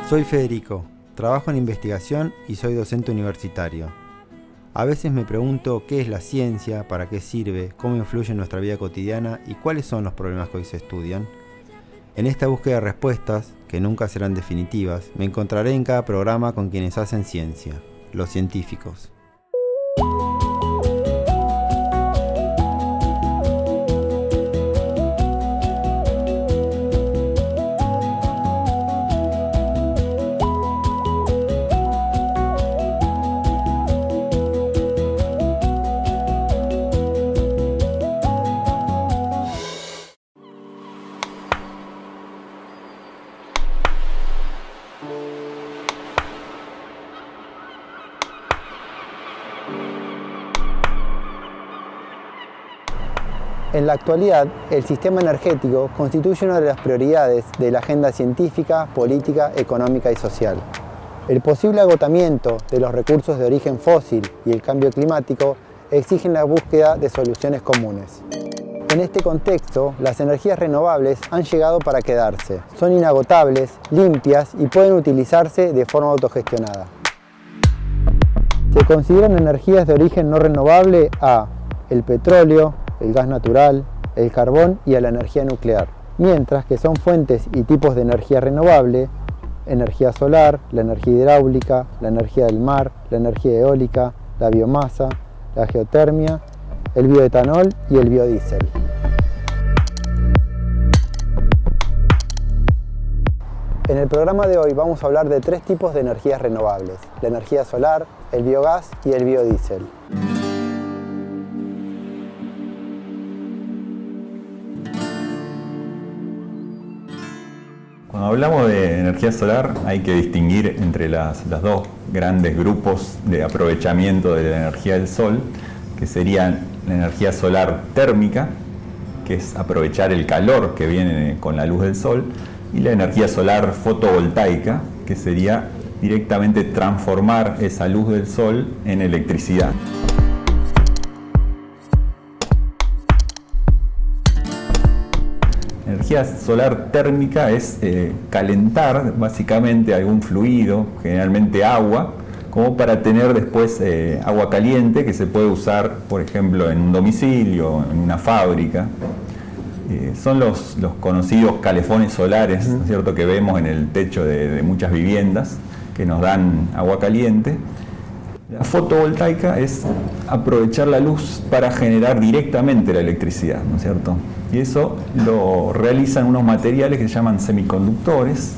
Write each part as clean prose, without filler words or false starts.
Soy Federico, trabajo en investigación y soy docente universitario. A veces me pregunto qué es la ciencia, para qué sirve, cómo influye en nuestra vida cotidiana y cuáles son los problemas que hoy se estudian. En esta búsqueda de respuestas, que nunca serán definitivas, me encontraré en cada programa con quienes hacen ciencia, los científicos. En la actualidad, el sistema energético constituye una de las prioridades de la agenda científica, política, económica y social. El posible agotamiento de los recursos de origen fósil y el cambio climático exigen la búsqueda de soluciones comunes. En este contexto, las energías renovables han llegado para quedarse. Son inagotables, limpias y pueden utilizarse de forma autogestionada. Se consideran energías de origen no renovable a el petróleo, el gas natural, el carbón y a la energía nuclear, mientras que son fuentes y tipos de energía renovable, energía solar, la energía hidráulica, la energía del mar, la energía eólica, la biomasa, la geotermia, el bioetanol y el biodiesel. En el programa de hoy vamos a hablar de tres tipos de energías renovables: la energía solar, el biogás y el biodiesel. Cuando hablamos de energía solar hay que distinguir entre los dos grandes grupos de aprovechamiento de la energía del sol, que serían la energía solar térmica, que es aprovechar el calor que viene con la luz del sol, y la energía solar fotovoltaica, que sería directamente transformar esa luz del sol en electricidad. La energía solar térmica es calentar básicamente algún fluido, generalmente agua, como para tener después agua caliente que se puede usar, por ejemplo, en un domicilio, en una fábrica. Son los conocidos calefones solares, ¿no es cierto?, que vemos en el techo de muchas viviendas, que nos dan agua caliente. La fotovoltaica es aprovechar la luz para generar directamente la electricidad, ¿no es cierto? Y eso lo realizan unos materiales que se llaman semiconductores,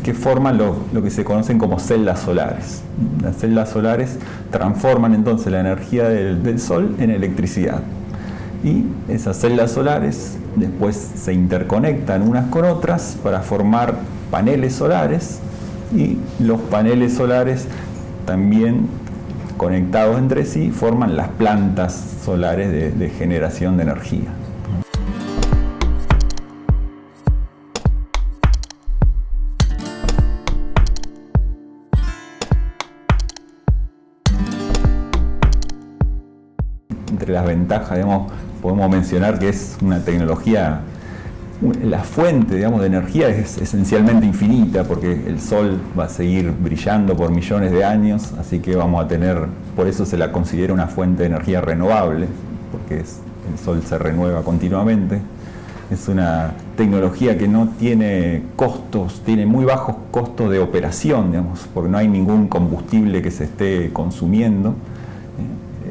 que forman lo que se conocen como celdas solares. Las celdas solares transforman entonces la energía del sol en electricidad. Y esas celdas solares después se interconectan unas con otras para formar paneles solares, y los paneles solares también conectados entre sí forman las plantas solares de generación de energía. Entre las ventajas, digamos, podemos mencionar que es una tecnología, la fuente, digamos, de energía es esencialmente infinita, porque el sol va a seguir brillando por millones de años, así que vamos a tener, por eso se la considera una fuente de energía renovable, porque el sol se renueva continuamente. Es una tecnología que no tiene costos, tiene muy bajos costos de operación, digamos, porque no hay ningún combustible que se esté consumiendo.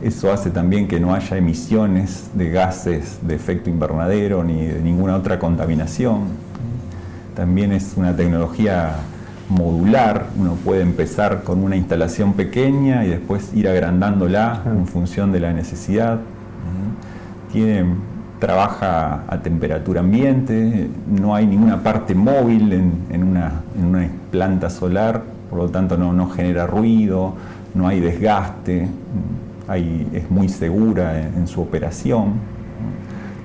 Eso hace también que no haya emisiones de gases de efecto invernadero ni de ninguna otra contaminación. También es una tecnología modular, uno puede empezar con una instalación pequeña y después ir agrandándola en función de la necesidad. Trabaja a temperatura ambiente, no hay ninguna parte móvil en una planta solar, por lo tanto no genera ruido, no hay desgaste, es muy segura en su operación.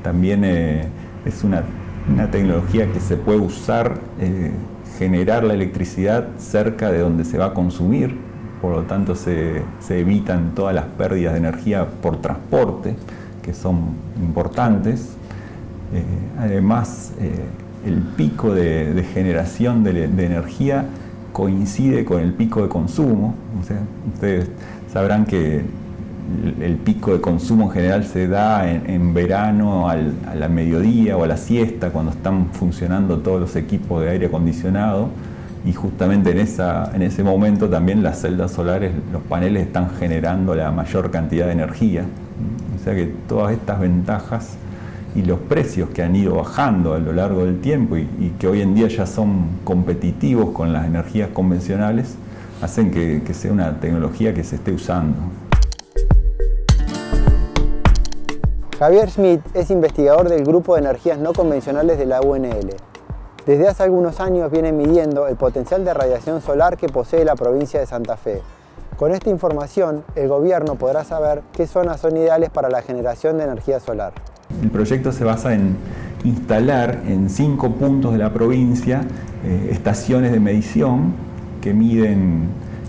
También es una tecnología que se puede usar, generar la electricidad cerca de donde se va a consumir, por lo tanto se evitan todas las pérdidas de energía por transporte, que son importantes. Además, el pico de generación de energía coincide con el pico de consumo. O sea, ustedes sabrán que el pico de consumo en general se da en verano a la mediodía o a la siesta, cuando están funcionando todos los equipos de aire acondicionado, y justamente en ese momento también las celdas solares, los paneles están generando la mayor cantidad de energía. O sea que todas estas ventajas y los precios que han ido bajando a lo largo del tiempo y que hoy en día ya son competitivos con las energías convencionales, hacen que sea una tecnología que se esté usando. Javier Schmidt es investigador del Grupo de Energías No Convencionales de la UNL. Desde hace algunos años viene midiendo el potencial de radiación solar que posee la provincia de Santa Fe. Con esta información, el gobierno podrá saber qué zonas son ideales para la generación de energía solar. El proyecto se basa en instalar en 5 puntos de la provincia estaciones de medición que miden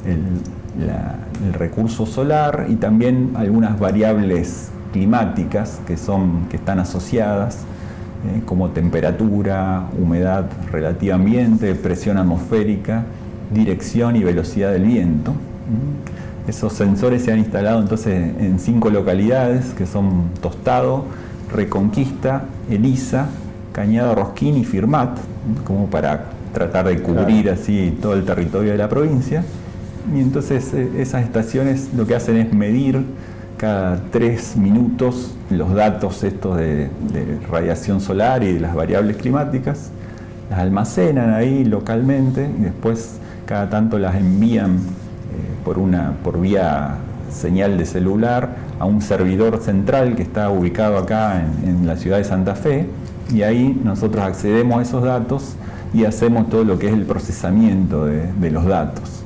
el recurso solar y también algunas variables climáticas que están asociadas, como temperatura, humedad relativa ambiente, presión atmosférica, dirección y velocidad del viento. Esos sensores se han instalado entonces en 5 localidades, que son Tostado, Reconquista, Elisa, Cañada Rosquín y Firmat, como para tratar de cubrir así todo el territorio de la provincia. Y entonces esas estaciones lo que hacen es medir cada 3 minutos los datos estos de radiación solar y de las variables climáticas, las almacenan ahí localmente y después cada tanto las envían por vía señal de celular a un servidor central que está ubicado acá en la ciudad de Santa Fe, y ahí nosotros accedemos a esos datos y hacemos todo lo que es el procesamiento de los datos.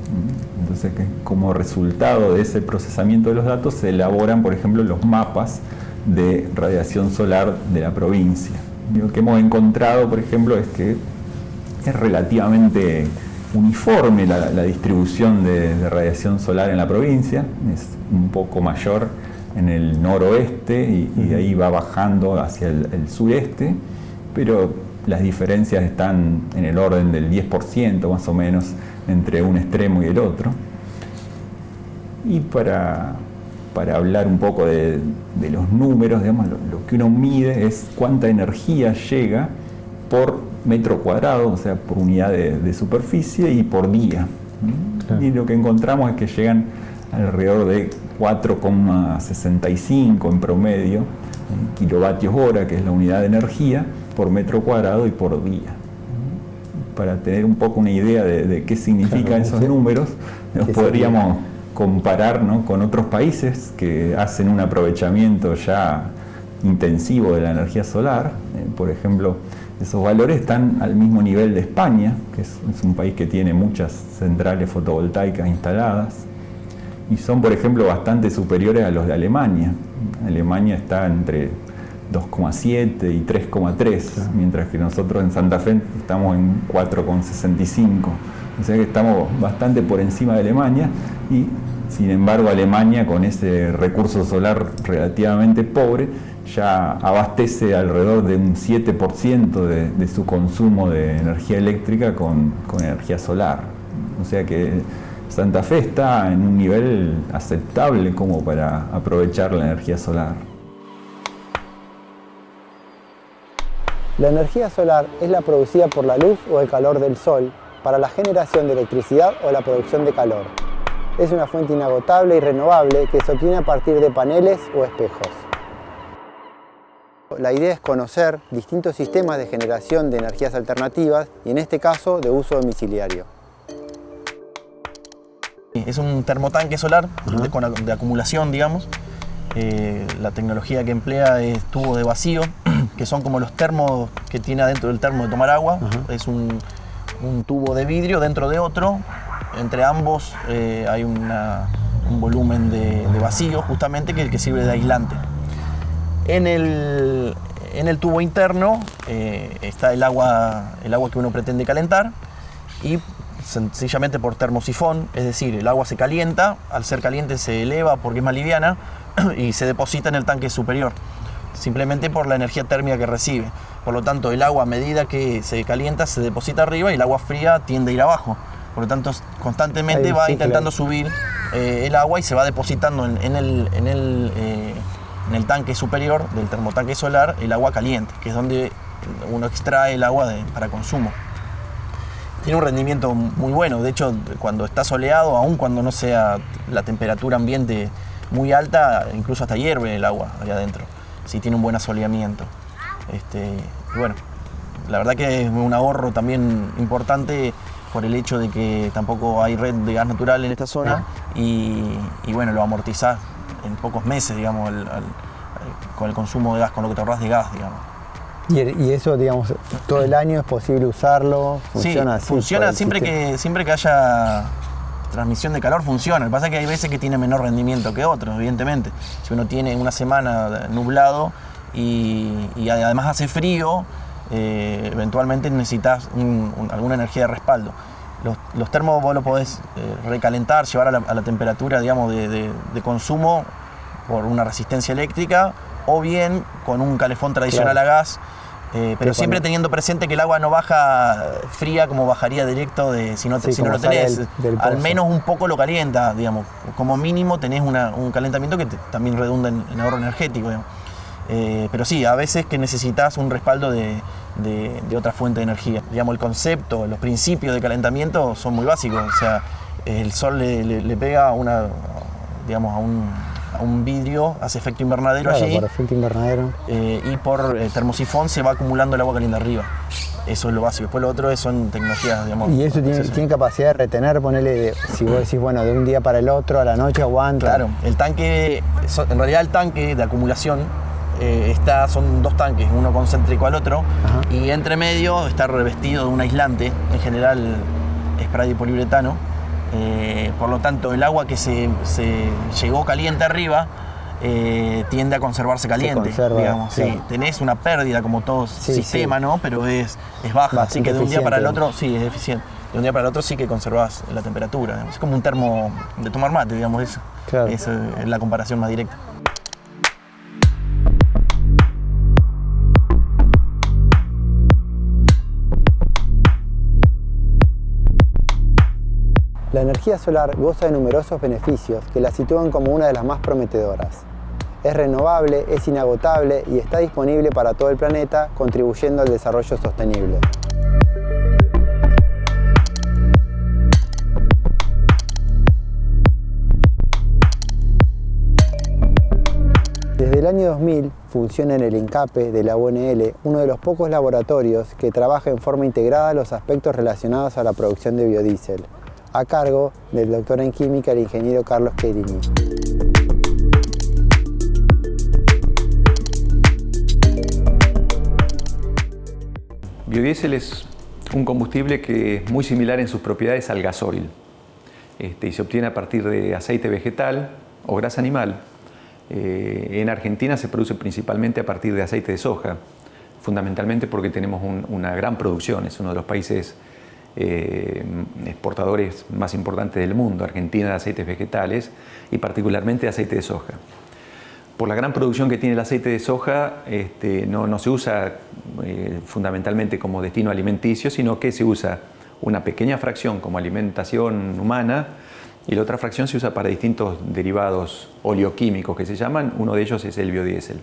Entonces, como resultado de ese procesamiento de los datos se elaboran, por ejemplo, los mapas de radiación solar de la provincia. Lo que hemos encontrado, por ejemplo, es que es relativamente uniforme la distribución de radiación solar en la provincia, es un poco mayor en el noroeste y de ahí va bajando hacia el sureste, pero las diferencias están en el orden del 10% más o menos entre un extremo y el otro. Y para hablar un poco de los números, digamos, lo que uno mide es cuánta energía llega por metro cuadrado, o sea, por unidad de superficie y por día. Claro. Y lo que encontramos es que llegan alrededor de 4,65 en promedio kilovatios hora, que es la unidad de energía, por metro cuadrado y por día. Para tener un poco una idea de qué significan esos números, nos podríamos comparar, ¿no?, con otros países que hacen un aprovechamiento ya intensivo de la energía solar. Por ejemplo, esos valores están al mismo nivel de España, que es un país que tiene muchas centrales fotovoltaicas instaladas, y son, por ejemplo, bastante superiores a los de Alemania. Alemania está entre 2,7 y 3,3, mientras que nosotros en Santa Fe estamos en 4,65. O sea que estamos bastante por encima de Alemania, y sin embargo Alemania, con ese recurso solar relativamente pobre, ya abastece alrededor de un 7% de su consumo de energía eléctrica con energía solar. O sea que Santa Fe está en un nivel aceptable como para aprovechar la energía solar. La energía solar es la producida por la luz o el calor del sol para la generación de electricidad o la producción de calor. es una fuente inagotable y renovable que se obtiene a partir de paneles o espejos. La idea es conocer distintos sistemas de generación de energías alternativas y en este caso de uso domiciliario. Es un termotanque solar de acumulación, digamos. La tecnología que emplea es tubos de vacío, que son como los termos que tiene adentro del termo de tomar agua. Es un tubo de vidrio dentro de otro. Entre ambos hay un volumen de vacío justamente que sirve de aislante. En el tubo interno está el agua que uno pretende calentar y sencillamente por termosifón, es decir, el agua se calienta, al ser caliente se eleva porque es más liviana y se deposita en el tanque superior, simplemente por la energía térmica que recibe. Por lo tanto, el agua a medida que se calienta se deposita arriba y el agua fría tiende a ir abajo. Por lo tanto, constantemente va intentando subir el agua y se va depositando en el tanque superior del termotanque solar el agua caliente, que es donde uno extrae el agua para consumo. Tiene un rendimiento muy bueno, de hecho cuando está soleado, aun cuando no sea la temperatura ambiente muy alta, incluso hasta hierve el agua allá adentro, si tiene un buen asoleamiento. Y bueno, la verdad que es un ahorro también importante por el hecho de que tampoco hay red de gas natural en esta zona y bueno, lo amortizás en pocos meses, digamos, con el consumo de gas, con lo que te ahorras de gas, digamos. Y eso, digamos, todo el año es posible usarlo, funciona así. Funciona siempre que haya transmisión de calor, funciona. Lo que pasa es que hay veces que tiene menor rendimiento que otros, evidentemente. Si uno tiene una semana nublado y además hace frío, eventualmente necesitas alguna energía de respaldo. Los termos vos lo podés recalentar, llevar a la temperatura, digamos, de consumo por una resistencia eléctrica o bien con un calefón tradicional a gas, pero siempre teniendo presente que el agua no baja fría como bajaría directo si no lo tenés. Al menos un poco lo calienta, digamos. Como mínimo tenés un calentamiento que también redunda en ahorro energético, digamos. Pero sí, a veces que necesitas un respaldo de otra fuente de energía. Digamos, el concepto, los principios de calentamiento son muy básicos. O sea, el sol le pega a un vidrio, hace efecto invernadero allí. Por efecto invernadero. Y por termosifón se va acumulando el agua caliente arriba. Eso es lo básico. Después lo otro son tecnologías, digamos. Y eso tiene capacidad de retener, ponerle, si vos decís, bueno, de un día para el otro, a la noche aguanta. Claro, el tanque, en realidad el tanque de acumulación son dos tanques, uno concéntrico al otro, y entre medio está revestido de un aislante, en general spray de poliuretano. Por lo tanto, el agua que se llegó caliente arriba tiende a conservarse caliente, digamos. Claro. Sí, tenés una pérdida como todo sistema, ¿no? Pero es baja, así que de un día para el otro sí es eficiente. De un día para el otro sí que conservás la temperatura, digamos. Es como un termo de tomar mate, digamos, eso. Claro. Es la comparación más directa. La energía solar goza de numerosos beneficios que la sitúan como una de las más prometedoras. Es renovable, es inagotable y está disponible para todo el planeta, contribuyendo al desarrollo sostenible. Desde el año 2000 funciona en el INCAPE de la UNL, uno de los pocos laboratorios que trabaja en forma integrada los aspectos relacionados a la producción de biodiesel, a cargo del doctor en química, el ingeniero Carlos Querini. Biodiesel es un combustible que es muy similar en sus propiedades al gasóil y se obtiene a partir de aceite vegetal o grasa animal. En Argentina se produce principalmente a partir de aceite de soja, fundamentalmente porque tenemos una gran producción, es uno de los países exportadores más importantes del mundo, Argentina, de aceites vegetales y particularmente de aceite de soja. Por la gran producción que tiene el aceite de soja, no se usa fundamentalmente como destino alimenticio, sino que se usa una pequeña fracción como alimentación humana y la otra fracción se usa para distintos derivados oleoquímicos que se llaman. Uno de ellos es el biodiesel,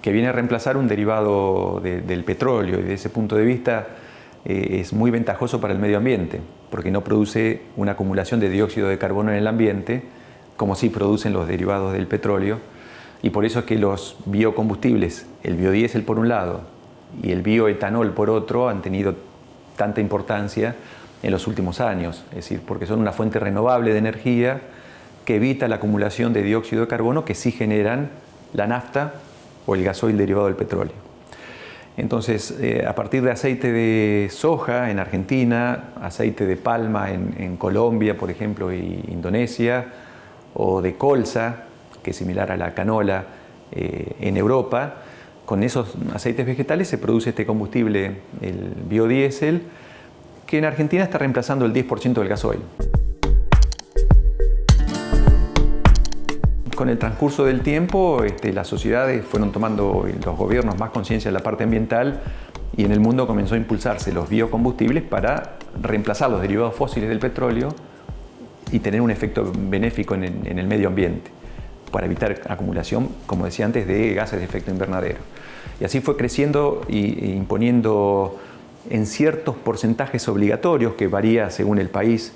que viene a reemplazar un derivado del petróleo y desde ese punto de vista es muy ventajoso para el medio ambiente. porque no produce una acumulación de dióxido de carbono en el ambiente, como sí producen los derivados del petróleo, y por eso es que los biocombustibles, el biodiesel por un lado y el bioetanol por otro, han tenido tanta importancia en los últimos años, es decir, porque son una fuente renovable de energía que evita la acumulación de dióxido de carbono que sí generan la nafta o el gasoil derivado del petróleo. Entonces, a partir de aceite de soja en Argentina, aceite de palma en Colombia, por ejemplo, y Indonesia, o de colza, que es similar a la canola en Europa, con esos aceites vegetales se produce este combustible, el biodiesel, que en Argentina está reemplazando el 10% del gasoil. Con el transcurso del tiempo, las sociedades fueron tomando, los gobiernos, más conciencia de la parte ambiental, y en el mundo comenzó a impulsarse los biocombustibles para reemplazar los derivados fósiles del petróleo y tener un efecto benéfico en el medio ambiente, para evitar acumulación, como decía antes, de gases de efecto invernadero. Y así fue creciendo e imponiendo en ciertos porcentajes obligatorios, que varía según el país,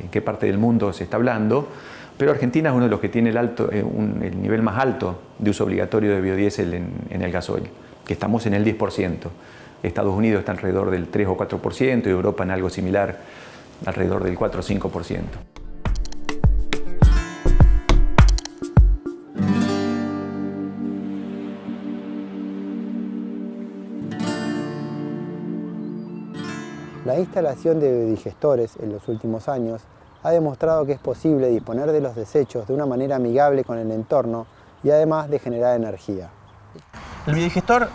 en qué parte del mundo se está hablando, pero Argentina es uno de los que tiene el nivel más alto de uso obligatorio de biodiesel en el gasoil, que estamos en el 10%. Estados Unidos está alrededor del 3 o 4% y Europa en algo similar, alrededor del 4 o 5%. La instalación de biodigestores en los últimos años ha demostrado que es posible disponer de los desechos de una manera amigable con el entorno y además de generar energía. El biodigestor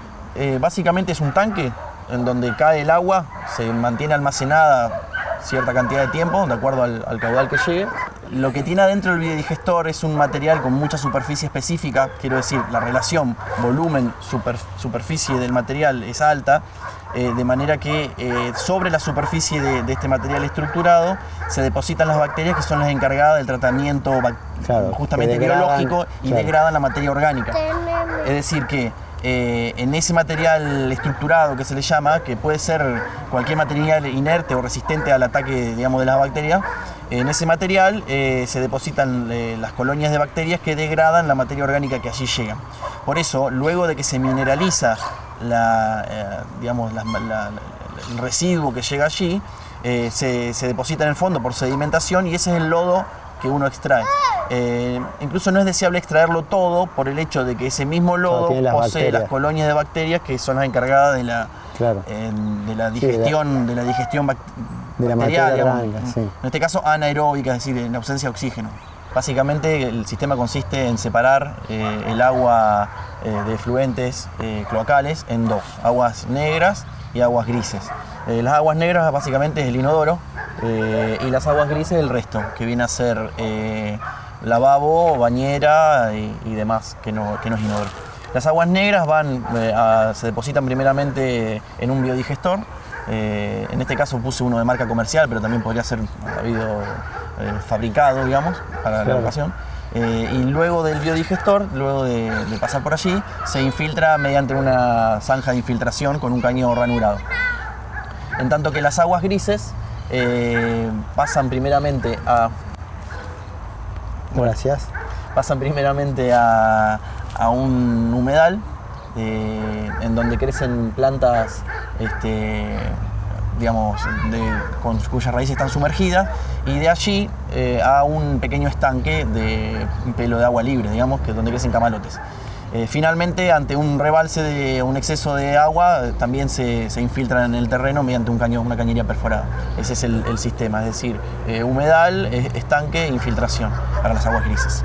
básicamente es un tanque en donde cae el agua, se mantiene almacenada cierta cantidad de tiempo, de acuerdo al caudal que llegue. Lo que tiene adentro el biodigestor es un material con mucha superficie específica, quiero decir, la relación volumen-superficie del material es alta, de manera que sobre la superficie de este material estructurado se depositan las bacterias que son las encargadas del tratamiento justamente biológico y degradan la materia orgánica. Es decir que en ese material estructurado que se le llama, que puede ser cualquier material inerte o resistente al ataque, digamos, de las bacterias, en ese material se depositan las colonias de bacterias que degradan la materia orgánica que allí llega. Por eso, luego de que se mineraliza el residuo que llega allí, se deposita en el fondo por sedimentación y ese es el lodo que uno extrae. Incluso no es deseable extraerlo todo por el hecho de que ese mismo lodo posee las colonias de bacterias que son las encargadas de la digestión, de la materia orgánica, sí. En este caso anaeróbica, es decir, en ausencia de oxígeno. Básicamente el sistema consiste en separar el agua de efluentes cloacales en dos, aguas negras y aguas grises. Las aguas negras básicamente es el inodoro y las aguas grises el resto, que viene a ser lavabo, bañera y demás, que no es inodoro. Las aguas negras se depositan primeramente en un biodigestor. En este caso puse uno de marca comercial, pero también podría ser fabricado, digamos, para la ocasión. Y luego del biodigestor, luego de pasar por allí, se infiltra mediante una zanja de infiltración con un caño ranurado. En tanto que las aguas grises pasan primeramente a... Gracias. Pasan primeramente a un humedal en donde crecen plantas cuyas raíces están sumergidas, y de allí a un pequeño estanque de un pelo de agua libre, digamos, que es donde crecen camalotes. Finalmente, ante un rebalse de un exceso de agua, también se infiltran en el terreno mediante una cañería perforada. Ese es el sistema, es decir, humedal, estanque, infiltración para las aguas grises.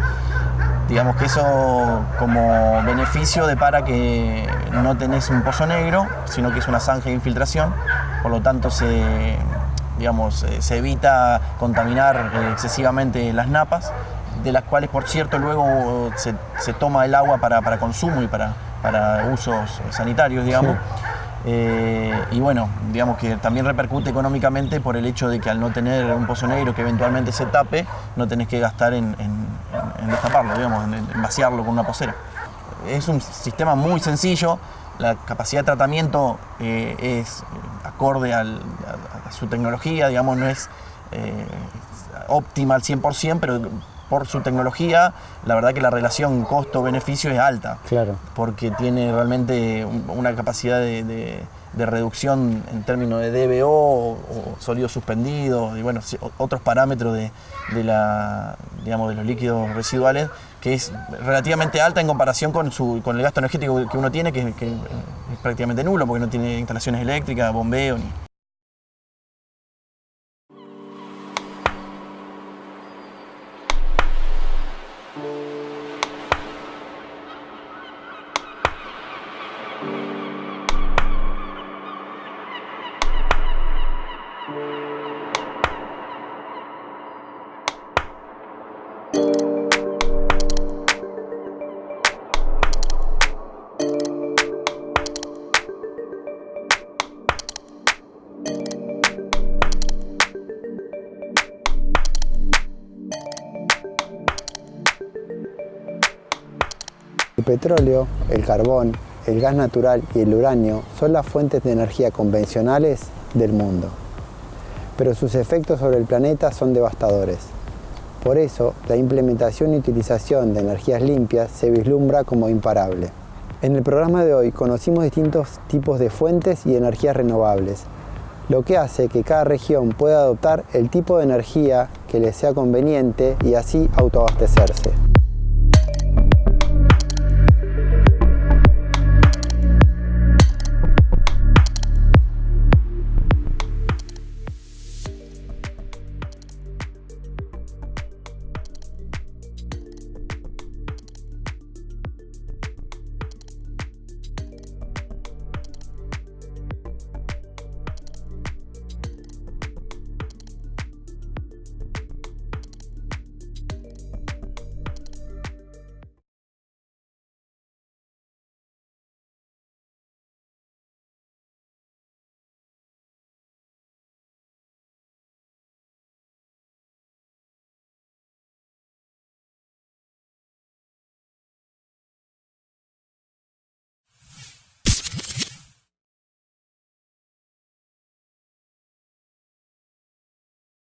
Digamos que eso como beneficio depara que no tenés un pozo negro, sino que es una zanja de infiltración, por lo tanto se evita contaminar excesivamente las napas, de las cuales, por cierto, luego se toma el agua para consumo y para usos sanitarios, digamos. Y bueno, digamos que también repercute económicamente por el hecho de que al no tener un pozo negro que eventualmente se tape, no tenés que gastar en destaparlo, digamos, en vaciarlo con una pocera. Es un sistema muy sencillo, la capacidad de tratamiento es acorde a su tecnología, digamos, no es óptima al 100%, pero por su tecnología, la verdad que la relación costo-beneficio es alta. Claro. Porque tiene realmente una capacidad de reducción en términos de DBO o sólidos suspendidos y bueno, otros parámetros de los líquidos residuales, que es relativamente alta en comparación con el gasto energético que uno tiene, que es prácticamente nulo, porque no tiene instalaciones eléctricas, bombeo ni... El petróleo, el carbón, el gas natural y el uranio son las fuentes de energía convencionales del mundo, pero sus efectos sobre el planeta son devastadores. Por eso, la implementación y utilización de energías limpias se vislumbra como imparable. En el programa de hoy conocimos distintos tipos de fuentes y energías renovables, lo que hace que cada región pueda adoptar el tipo de energía que le sea conveniente y así autoabastecerse.